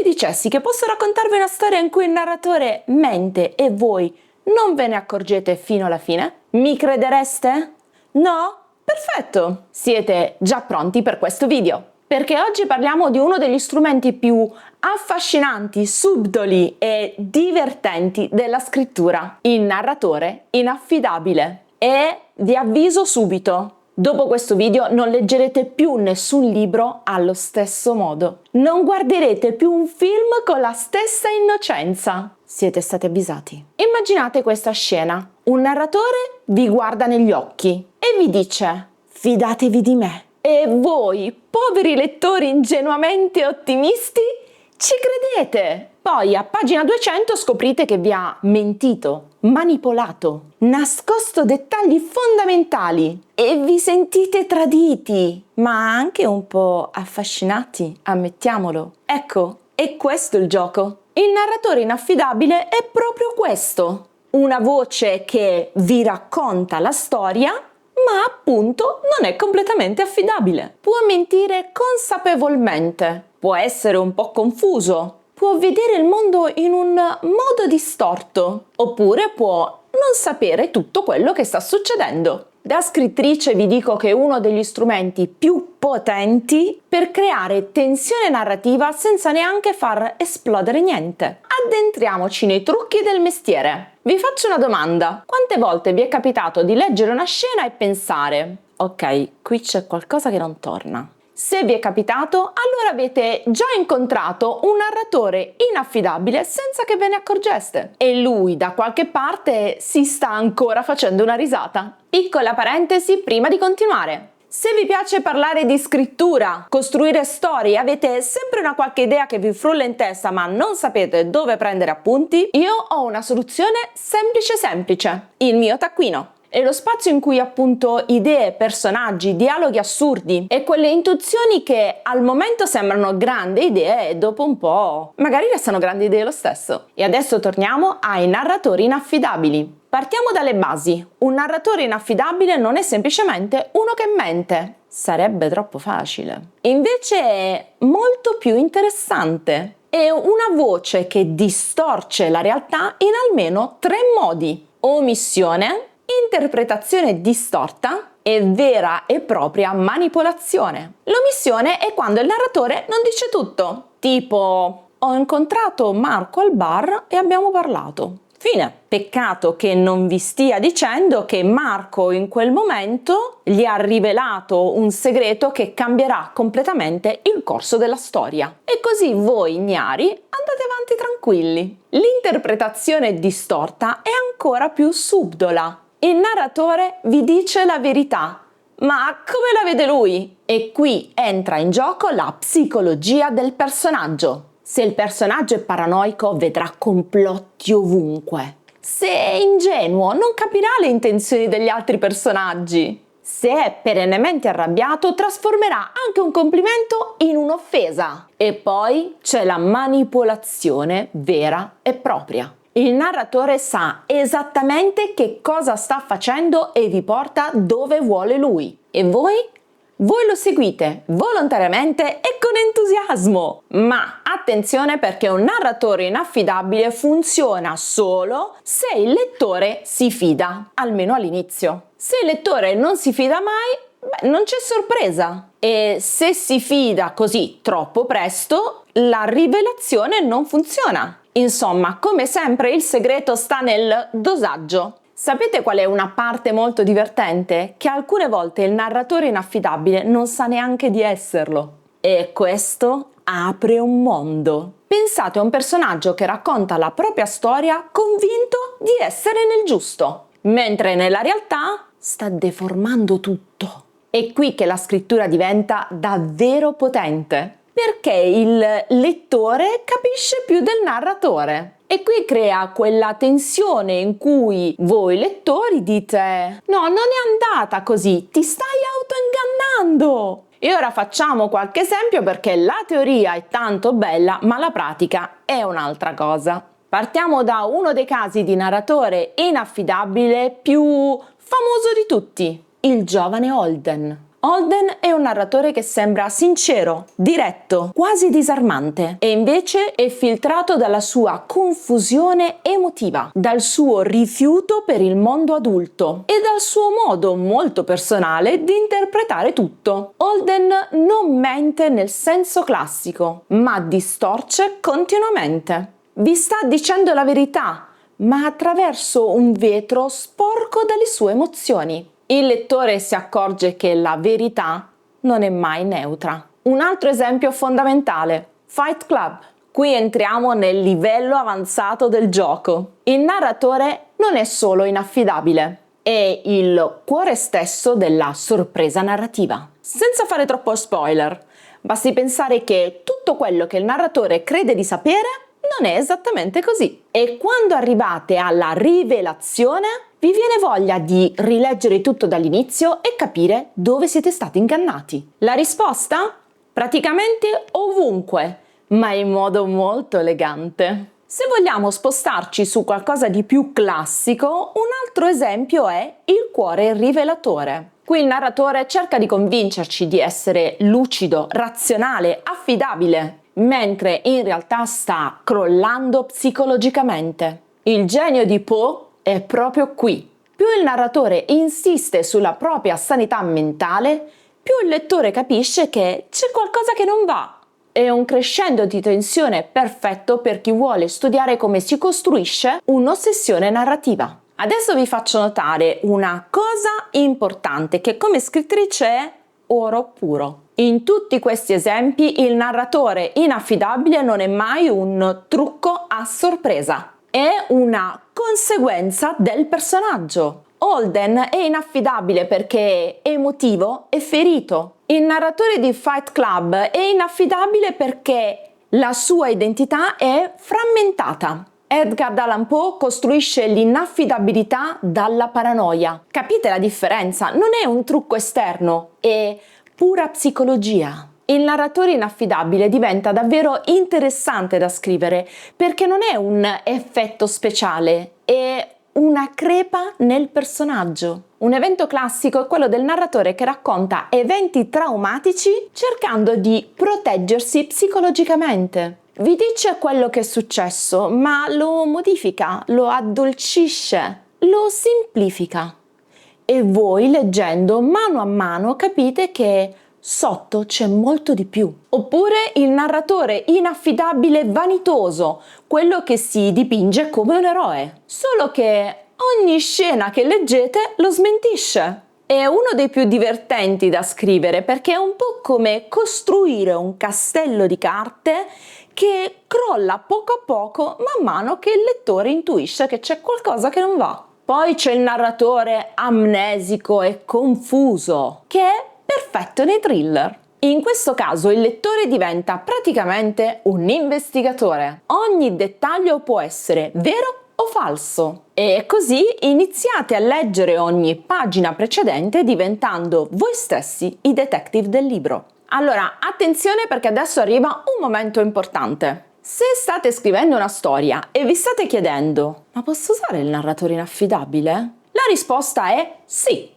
vi dicessi che posso raccontarvi una storia in cui il narratore mente e voi non ve ne accorgete fino alla fine? Mi credereste? No? Perfetto! Siete già pronti per questo video? Perché oggi parliamo di uno degli strumenti più affascinanti, subdoli e divertenti della scrittura, il narratore inaffidabile. E vi avviso subito, dopo questo video non leggerete più nessun libro allo stesso modo. Non guarderete più un film con la stessa innocenza. Siete stati avvisati. Immaginate questa scena. Un narratore vi guarda negli occhi e vi dice: fidatevi di me. E voi, poveri lettori ingenuamente ottimisti, ci credete. Poi a pagina 200 scoprite che vi ha mentito, manipolato, nascosto dettagli fondamentali e vi sentite traditi, ma anche un po' affascinati, ammettiamolo. Ecco, è questo il gioco. Il narratore inaffidabile è proprio questo. Una voce che vi racconta la storia, ma appunto non è completamente affidabile. Può mentire consapevolmente, può essere un po' confuso, può vedere il mondo in un modo distorto, oppure può non sapere tutto quello che sta succedendo. Da scrittrice vi dico che è uno degli strumenti più potenti per creare tensione narrativa senza neanche far esplodere niente. Addentriamoci nei trucchi del mestiere. Vi faccio una domanda. Quante volte vi è capitato di leggere una scena e pensare: ok, qui c'è qualcosa che non torna? Se vi è capitato, allora avete già incontrato un narratore inaffidabile senza che ve ne accorgeste. E lui da qualche parte si sta ancora facendo una risata. Piccola parentesi prima di continuare. Se vi piace parlare di scrittura, costruire storie, avete sempre una qualche idea che vi frulla in testa ma non sapete dove prendere appunti, io ho una soluzione semplice, il mio taccuino. È lo spazio in cui appunto idee, personaggi, dialoghi assurdi e quelle intuizioni che al momento sembrano grandi idee e dopo un po' magari restano grandi idee lo stesso. E adesso torniamo ai narratori inaffidabili. Partiamo dalle basi. Un narratore inaffidabile non è semplicemente uno che mente. Sarebbe troppo facile. Invece è molto più interessante. È una voce che distorce la realtà in almeno 3 modi: omissione, interpretazione distorta e vera e propria manipolazione. L'omissione è quando il narratore non dice tutto, tipo: ho incontrato Marco al bar e abbiamo parlato. Fine. Peccato che non vi stia dicendo che Marco in quel momento gli ha rivelato un segreto che cambierà completamente il corso della storia. E così voi ignari andate avanti tranquilli. L'interpretazione distorta è ancora più subdola. Il narratore vi dice la verità, ma come la vede lui? E qui entra in gioco la psicologia del personaggio. Se il personaggio è paranoico, vedrà complotti ovunque. Se è ingenuo, non capirà le intenzioni degli altri personaggi. Se è perennemente arrabbiato, trasformerà anche un complimento in un'offesa. E poi c'è la manipolazione vera e propria. Il narratore sa esattamente che cosa sta facendo e vi porta dove vuole lui. E voi? Voi lo seguite volontariamente e con entusiasmo. Ma attenzione, perché un narratore inaffidabile funziona solo se il lettore si fida, almeno all'inizio. Se il lettore non si fida mai, non c'è sorpresa. E se si fida così troppo presto, la rivelazione non funziona. Insomma, come sempre il segreto sta nel dosaggio. Sapete qual è una parte molto divertente? Che alcune volte il narratore inaffidabile non sa neanche di esserlo. E questo apre un mondo. Pensate a un personaggio che racconta la propria storia convinto di essere nel giusto, mentre nella realtà sta deformando tutto. È qui che la scrittura diventa davvero potente, perché il lettore capisce più del narratore. E qui crea quella tensione in cui voi lettori dite: no, non è andata così, ti stai autoingannando. E ora facciamo qualche esempio, perché la teoria è tanto bella, ma la pratica è un'altra cosa. Partiamo da uno dei casi di narratore inaffidabile più famoso di tutti, il giovane Holden. Holden è un narratore che sembra sincero, diretto, quasi disarmante, e invece è filtrato dalla sua confusione emotiva, dal suo rifiuto per il mondo adulto e dal suo modo molto personale di interpretare tutto. Holden non mente nel senso classico, ma distorce continuamente. Vi sta dicendo la verità, ma attraverso un vetro sporco dalle sue emozioni. Il lettore si accorge che la verità non è mai neutra. Un altro esempio fondamentale, Fight Club. Qui entriamo nel livello avanzato del gioco. Il narratore non è solo inaffidabile, è il cuore stesso della sorpresa narrativa. Senza fare troppo spoiler, basti pensare che tutto quello che il narratore crede di sapere non è esattamente così. E quando arrivate alla rivelazione, vi viene voglia di rileggere tutto dall'inizio e capire dove siete stati ingannati. La risposta? Praticamente ovunque, ma in modo molto elegante. Se vogliamo spostarci su qualcosa di più classico, un altro esempio è il cuore rivelatore. Qui il narratore cerca di convincerci di essere lucido, razionale, affidabile, mentre in realtà sta crollando psicologicamente. Il genio di Poe è proprio qui. Più il narratore insiste sulla propria sanità mentale, più il lettore capisce che c'è qualcosa che non va. È un crescendo di tensione perfetto per chi vuole studiare come si costruisce un'ossessione narrativa. Adesso vi faccio notare una cosa importante che come scrittrice è oro puro. In tutti questi esempi il narratore inaffidabile non è mai un trucco a sorpresa, è una conseguenza del personaggio. Holden è inaffidabile perché è emotivo e ferito. Il narratore di Fight Club è inaffidabile perché la sua identità è frammentata. Edgar Allan Poe costruisce l'inaffidabilità dalla paranoia. Capite la differenza? Non è un trucco esterno, è pura psicologia. Il narratore inaffidabile diventa davvero interessante da scrivere perché non è un effetto speciale, è una crepa nel personaggio. Un evento classico è quello del narratore che racconta eventi traumatici cercando di proteggersi psicologicamente. Vi dice quello che è successo, ma lo modifica, lo addolcisce, lo semplifica. E voi, leggendo mano a mano, capite che sotto c'è molto di più. Oppure il narratore inaffidabile vanitoso, quello che si dipinge come un eroe. Solo che ogni scena che leggete lo smentisce. È uno dei più divertenti da scrivere perché è un po' come costruire un castello di carte che crolla poco a poco man mano che il lettore intuisce che c'è qualcosa che non va. Poi c'è il narratore amnesico e confuso, che è perfetto nei thriller. In questo caso il lettore diventa praticamente un investigatore. Ogni dettaglio può essere vero o falso. E così iniziate a leggere ogni pagina precedente diventando voi stessi i detective del libro. Allora, attenzione perché adesso arriva un momento importante. Se state scrivendo una storia e vi state chiedendo ma posso usare il narratore inaffidabile? La risposta è sì,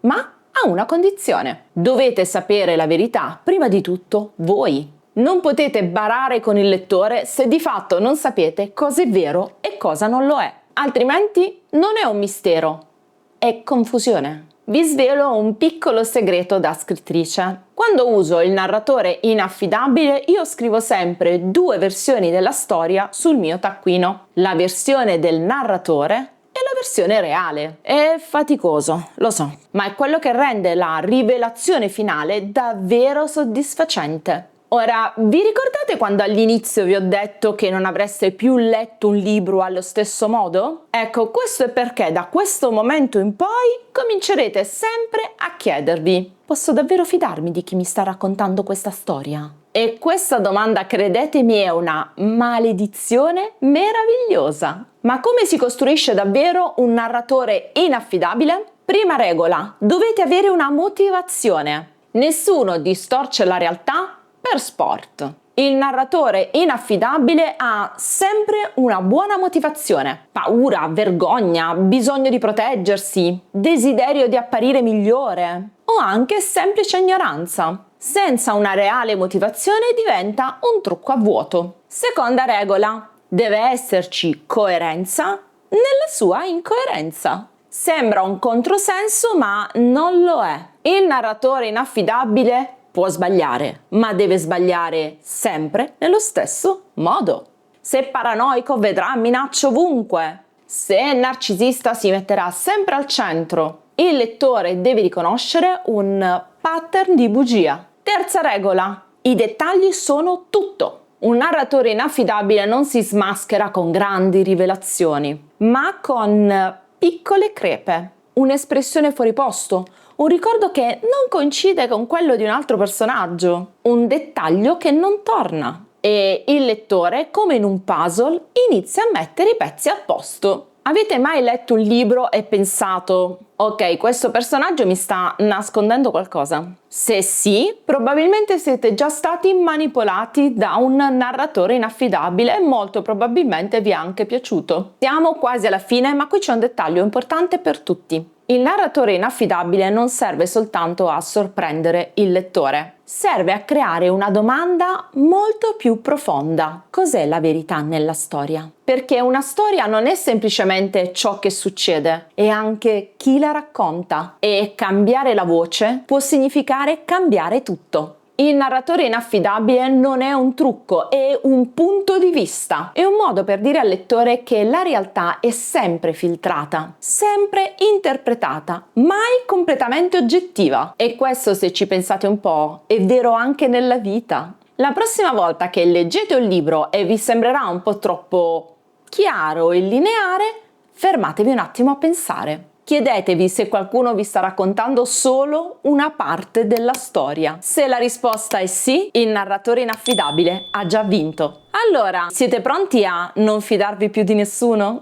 ma a una condizione. Dovete sapere la verità prima di tutto voi. Non potete barare con il lettore se di fatto non sapete cosa è vero e cosa non lo è. Altrimenti non è un mistero, è confusione. Vi svelo un piccolo segreto da scrittrice. Quando uso il narratore inaffidabile, io scrivo sempre 2 versioni della storia sul mio taccuino. La versione del narratore e la versione reale. È faticoso, lo so, ma è quello che rende la rivelazione finale davvero soddisfacente. Ora, vi ricordate quando all'inizio vi ho detto che non avreste più letto un libro allo stesso modo? Ecco, questo è perché da questo momento in poi comincerete sempre a chiedervi: posso davvero fidarmi di chi mi sta raccontando questa storia? E questa domanda, credetemi, è una maledizione meravigliosa. Ma come si costruisce davvero un narratore inaffidabile? Prima regola, dovete avere una motivazione. Nessuno distorce la realtà per sport. Il narratore inaffidabile ha sempre una buona motivazione: paura, vergogna, bisogno di proteggersi, desiderio di apparire migliore o anche semplice ignoranza. Senza una reale motivazione diventa un trucco a vuoto. Seconda regola: deve esserci coerenza nella sua incoerenza. Sembra un controsenso, ma non lo è. Il narratore inaffidabile può sbagliare, ma deve sbagliare sempre nello stesso modo. Se è paranoico vedrà minacce ovunque. Se è narcisista si metterà sempre al centro. Il lettore deve riconoscere un pattern di bugia. Terza regola: i dettagli sono tutto. Un narratore inaffidabile non si smaschera con grandi rivelazioni, ma con piccole crepe, un'espressione fuori posto, un ricordo che non coincide con quello di un altro personaggio, un dettaglio che non torna. E il lettore, come in un puzzle, inizia a mettere i pezzi a posto. Avete mai letto un libro e pensato: ok, questo personaggio mi sta nascondendo qualcosa? Se sì, probabilmente siete già stati manipolati da un narratore inaffidabile e molto probabilmente vi è anche piaciuto. Siamo quasi alla fine, ma qui c'è un dettaglio importante per tutti. Il narratore inaffidabile non serve soltanto a sorprendere il lettore, serve a creare una domanda molto più profonda. Cos'è la verità nella storia? Perché una storia non è semplicemente ciò che succede, è anche chi la racconta. E cambiare la voce può significare cambiare tutto. Il narratore inaffidabile non è un trucco, è un punto di vista. È un modo per dire al lettore che la realtà è sempre filtrata, sempre interpretata, mai completamente oggettiva. E questo, se ci pensate un po', è vero anche nella vita. La prossima volta che leggete un libro e vi sembrerà un po' troppo chiaro e lineare, fermatevi un attimo a pensare. Chiedetevi se qualcuno vi sta raccontando solo una parte della storia. Se la risposta è sì, il narratore inaffidabile ha già vinto. Allora, siete pronti a non fidarvi più di nessuno?